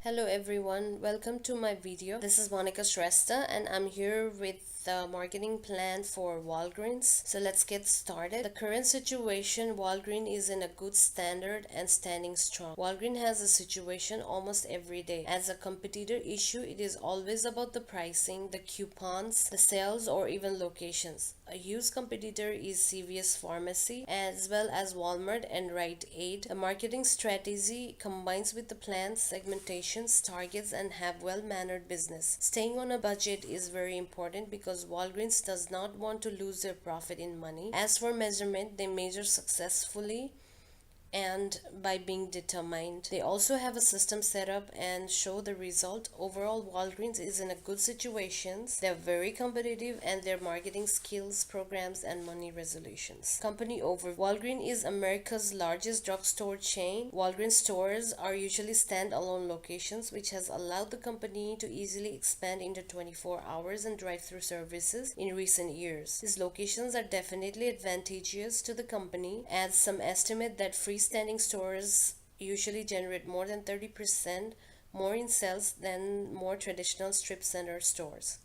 Hello everyone, welcome to my video. This is Monica Shrestha and I'm here with the marketing plan for Walgreens. So let's get started. The current situation, Walgreens is in a good standard and standing strong. Walgreens has a situation almost every day. As a competitor issue, it is always about the pricing, the coupons, the sales or even locations. A huge competitor is CVS Pharmacy as well as Walmart and Rite Aid. The marketing strategy combines with the plan segmentations, targets and have well-mannered business. Staying on a budget is very important because Walgreens does not want to lose their profit in money. As for measurement, they measure successfully and by being determined. They also have a system set up and show the result. Overall, Walgreens is in a good situation. They're very competitive and their marketing skills, programs and money resolutions. Company over. Walgreens is America's largest drugstore chain. Walgreens stores are usually stand-alone locations, which has allowed the company to easily expand into 24 hours and drive-through services in recent years. These locations are definitely advantageous to the company, as some estimate that freestanding stores usually generate more than 30% more in sales than more traditional strip center stores.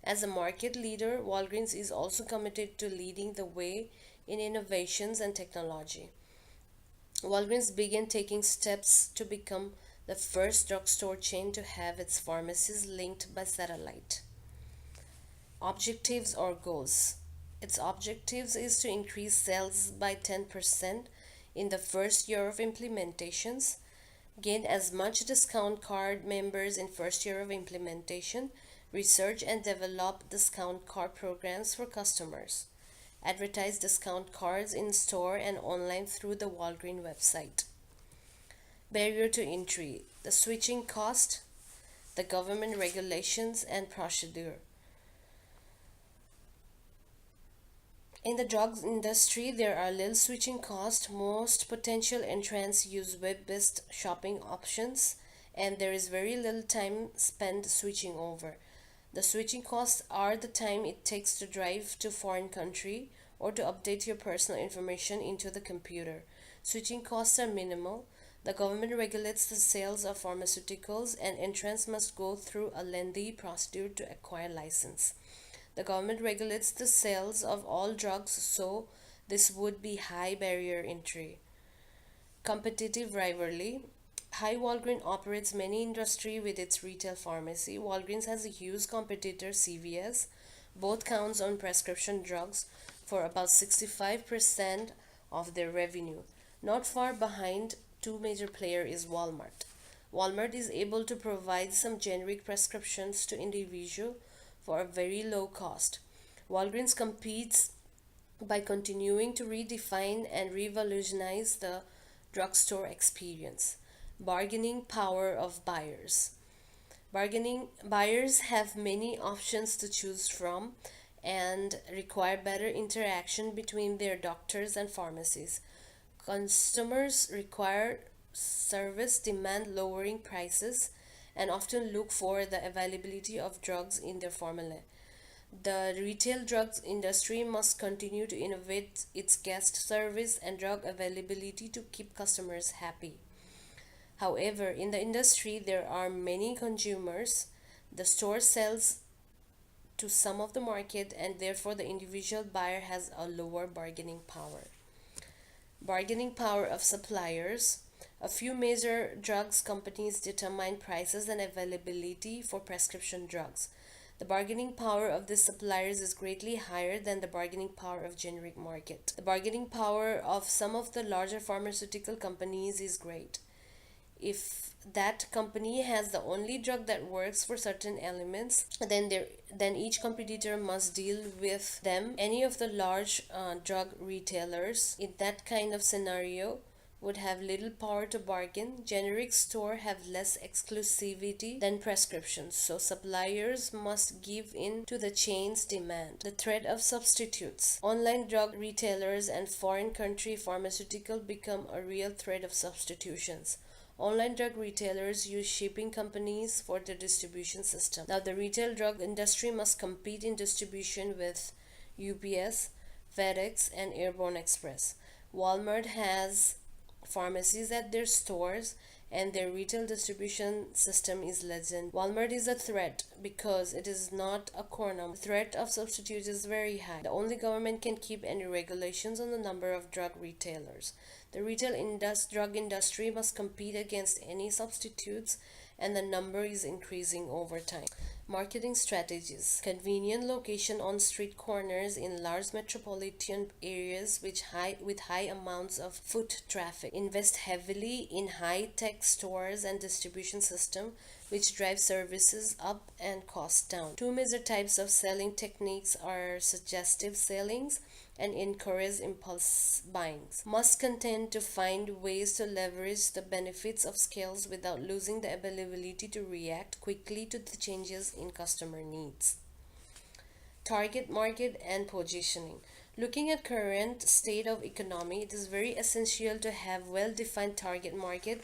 As a market leader, Walgreens is also committed to leading the way in innovations and technology. Walgreens began taking steps to become the first drugstore chain to have its pharmacies linked by satellite. Objectives or goals. Its objectives is to increase sales by 10% in the first year of implementations, gain as much discount card members in first year of implementation, research and develop discount card programs for customers, advertise discount cards in store and online through the Walgreens website. Barrier to entry, the switching cost, the government regulations and procedure. In the drugs industry, there are little switching costs. Most potential entrants use web-based shopping options, and there is very little time spent switching over. The switching costs are the time it takes to drive to foreign country or to update your personal information into the computer. Switching costs are minimal. The government regulates the sales of pharmaceuticals, and entrants must go through a lengthy procedure to acquire license. The government regulates the sales of all drugs, so this would be high barrier entry. Competitive rivalry. Hi Walgreens operates many industry with its retail pharmacy. Walgreens has a huge competitor, CVS. Both counts on prescription drugs for about 65% of their revenue. Not far behind, two major player is Walmart. Walmart is able to provide some generic prescriptions to individual for a very low cost. Walgreens competes by continuing to redefine and revolutionize the drugstore experience. Bargaining power of buyers. Bargaining buyers have many options to choose from and require better interaction between their doctors and pharmacies. Customers require service, demand lowering prices, and often look for the availability of drugs in their formula. The retail drugs industry must continue to innovate its guest service and drug availability to keep customers happy. However, in the industry, there are many consumers. The store sells to some of the market, and therefore the individual buyer has a lower bargaining power. Bargaining power of suppliers. A few major drugs companies determine prices and availability for prescription drugs. The bargaining power of these suppliers is greatly higher than the bargaining power of generic market. The bargaining power of some of the larger pharmaceutical companies is great. If that company has the only drug that works for certain elements, then each competitor must deal with them. Any of the large drug retailers in that kind of scenario would have little power to bargain. Generic store have less exclusivity than prescriptions, so suppliers must give in to the chain's demand. The threat of substitutes. Online drug retailers and foreign country pharmaceutical become a real threat of substitutions. Online drug retailers use shipping companies for their distribution system. Now, the retail drug industry must compete in distribution with UPS, FedEx, and Airborne Express. Walmart has pharmacies at their stores and their retail distribution system is legend. Walmart is a threat because it is not a corner. The threat of substitutes is very high. The only government can keep any regulations on the number of drug retailers. The drug industry must compete against any substitutes, and the number is increasing over time. Marketing strategies: convenient location on street corners in large metropolitan areas with high amounts of foot traffic. Invest heavily in high-tech stores and distribution system which drive services up and costs down. Two major types of selling techniques are suggestive sellings and encourage impulse buying. Must contend to find ways to leverage the benefits of scales without losing the ability to react quickly to the changes in customer needs. Target market and positioning. Looking at current state of economy, it is very essential to have well-defined target market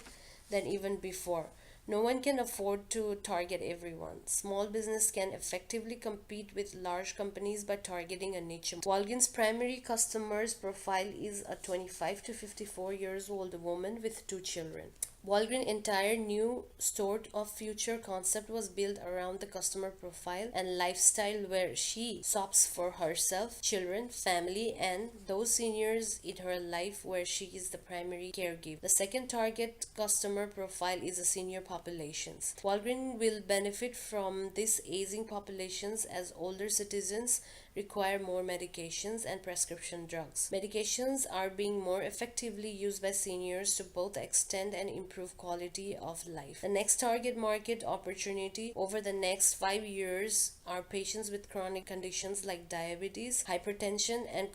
than even before. No one can afford to target everyone. Small business can effectively compete with large companies by targeting a niche. Walgreens' primary customers profile is a 25 to 54 years old woman with two children. Walgreens' entire new store of future concept was built around the customer profile and lifestyle where she shops for herself, children, family, and those seniors in her life where she is the primary caregiver. The second target customer profile is the senior populations. Walgreens will benefit from this aging populations as older citizens require more medications and prescription drugs. Medications are being more effectively used by seniors to both extend and improve quality of life. The next target market opportunity over the next 5 years are patients with chronic conditions like diabetes, hypertension, and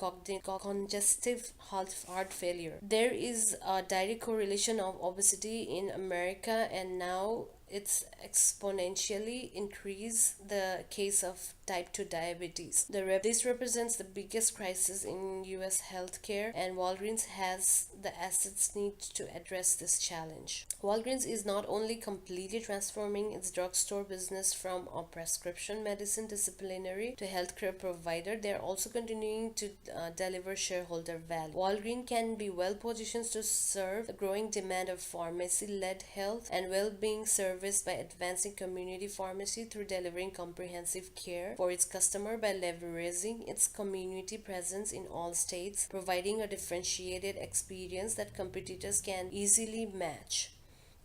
congestive heart failure. There is a direct correlation of obesity in America, and now it's exponentially increase the case of type 2 diabetes. This represents the biggest crisis in US healthcare, and Walgreens has the assets needed to address this challenge. Walgreens is not only completely transforming its drugstore business from a prescription medicine disciplinary to healthcare provider, they are also continuing to deliver shareholder value. Walgreens can be well positioned to serve the growing demand of pharmacy-led health and well-being service by advancing community pharmacy through delivering comprehensive care for its customer by leveraging its community presence in all states, providing a differentiated experience that competitors can easily match,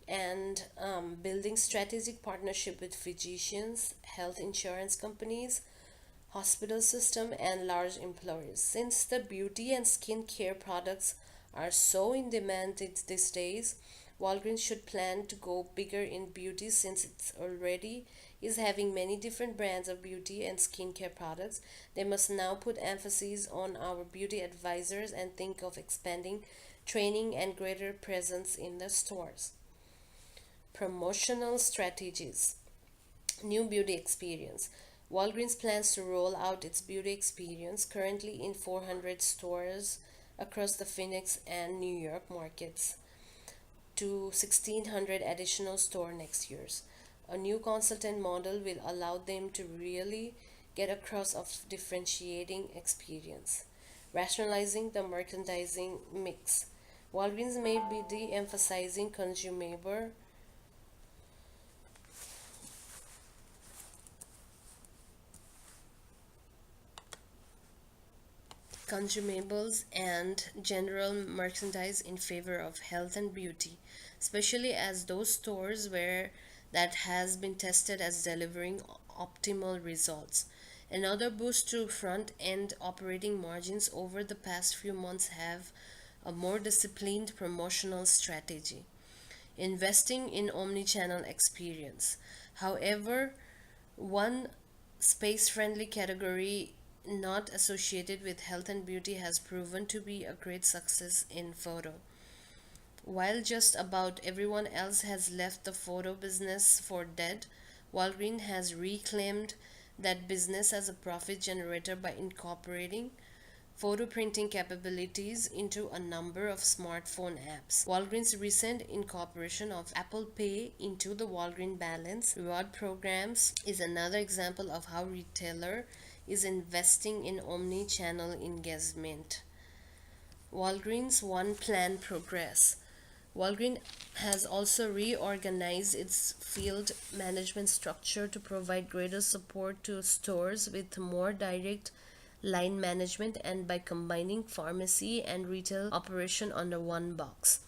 and building strategic partnership with physicians, health insurance companies, hospital system, and large employers. Since the beauty and skincare products are so in demand these days, Walgreens should plan to go bigger in beauty since it's already is having many different brands of beauty and skincare products. They must now put emphasis on our beauty advisors and think of expanding training and greater presence in the stores. Promotional strategies. New beauty experience. Walgreens plans to roll out its beauty experience currently in 400 stores across the Phoenix and New York markets to 1600 additional stores next year. A new consultant model will allow them to really get across of differentiating experience. Rationalizing the merchandising mix. Walgreens may be de-emphasizing consumables and general merchandise in favor of health and beauty, especially as those stores where that has been tested as delivering optimal results. Another boost to front end operating margins over the past few months have a more disciplined promotional strategy. Investing in omnichannel experience. However, one space friendly category not associated with health and beauty has proven to be a great success in photo. While just about everyone else has left the photo business for dead, Walgreens has reclaimed that business as a profit generator by incorporating photo printing capabilities into a number of smartphone apps. Walgreens' recent incorporation of Apple Pay into the Walgreens Balance reward programs is another example of how retailer is investing in omni-channel engagement. Walgreens One Plan Progress. Walgreens has also reorganized its field management structure to provide greater support to stores with more direct line management and by combining pharmacy and retail operation under one box.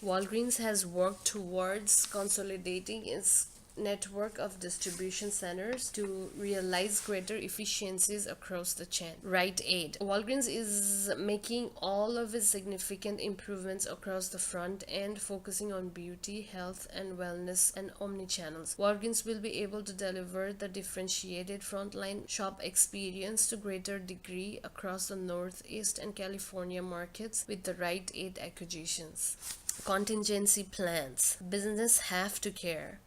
Walgreens has worked towards consolidating its network of distribution centers to realize greater efficiencies across the chain. Rite Aid. Walgreens is making all of its significant improvements across the front end, focusing on beauty, health, and wellness and omni-channels. Walgreens will be able to deliver the differentiated frontline shop experience to greater degree across the Northeast and California markets with the Rite Aid acquisitions. Contingency plans. Business have to care.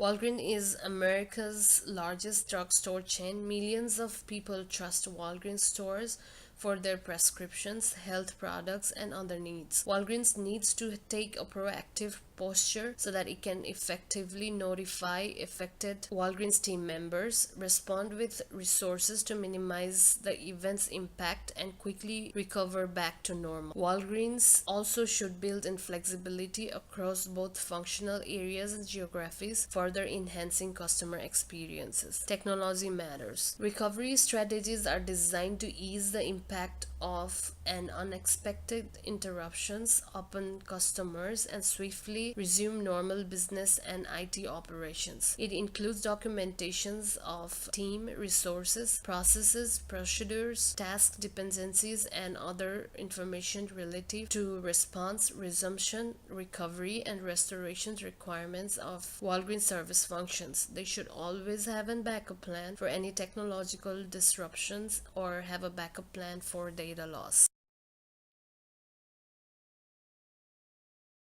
Walgreens is America's largest drugstore chain. Millions of people trust Walgreens stores for their prescriptions, health products, and other needs. Walgreens needs to take a proactive posture so that it can effectively notify affected Walgreens team members, respond with resources to minimize the event's impact, and quickly recover back to normal. Walgreens also should build in flexibility across both functional areas and geographies, further enhancing customer experiences. Technology matters. Recovery strategies are designed to ease the impact of an unexpected interruptions upon customers and swiftly resume normal business and IT operations. It includes documentations of team resources, processes, procedures, task dependencies, and other information relative to response, resumption, recovery, and restoration requirements of Walgreens service functions. They should always have a backup plan for any technological disruptions or have a backup plan for data loss.